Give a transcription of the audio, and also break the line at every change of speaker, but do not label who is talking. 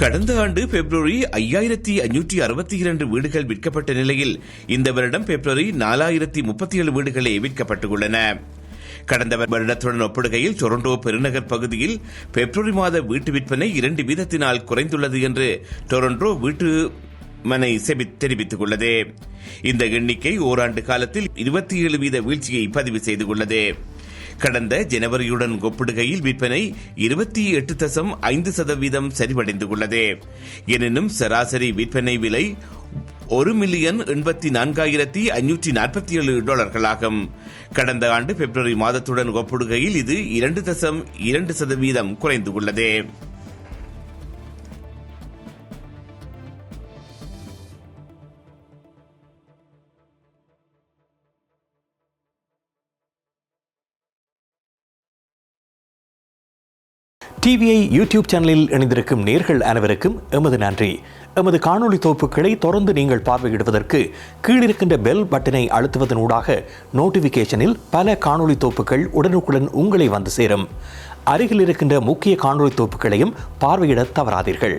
கடந்த ஆண்டு பிப்ரவரி 5562 வீடுகள் விற்கப்பட்ட நிலையில் இந்த வருடம் பிப்ரவரி 4037 வீடுகளே விற்கப்பட்டுள்ளன. கடந்த வருடத்துடன் ஒப்பிடுகையில் டொரண்டோ பெருநகர் பகுதியில் பிப்ரவரி மாத வீட்டு விற்பனை 2% குறைந்துள்ளது என்று டொரண்டோ வீட்டு மனை தெரிவித்துக் உள்ளது. இந்த எண்ணிக்கை ஓராண்டு காலத்தில் 27% வீழ்ச்சியை பதிவு செய்துள்ளது. கடந்த ஜனவரியுடன் ஒப்பிடுகையில் விற்பனை 28.5% சரிவடைந்துள்ளது. எனினும் சராசரி விற்பனை விலை $1,84,547 ஆகும். கடந்த ஆண்டு பிப்ரவரி மாதத்துடன் ஒப்பிடுகையில் இது 2.2% குறைந்துள்ளது.
டிவிஐ யூடியூப் சேனலில் இணைந்திருக்கும் நேர்கள் அனைவருக்கும் எமது நன்றி. எமது காணொலி தொகுப்புகளை தொடர்ந்து நீங்கள் பார்வையிடுவதற்கு கீழிருக்கின்ற பெல் பட்டனை அழுத்துவதனூடாக நோட்டிபிகேஷனில் பல காணொலி தொகுப்புகள் உடனுக்குடன் உங்களை வந்து சேரும். அருகில் இருக்கின்ற முக்கிய காணொலி தொகுப்புகளையும் பார்வையிட தவறாதீர்கள்.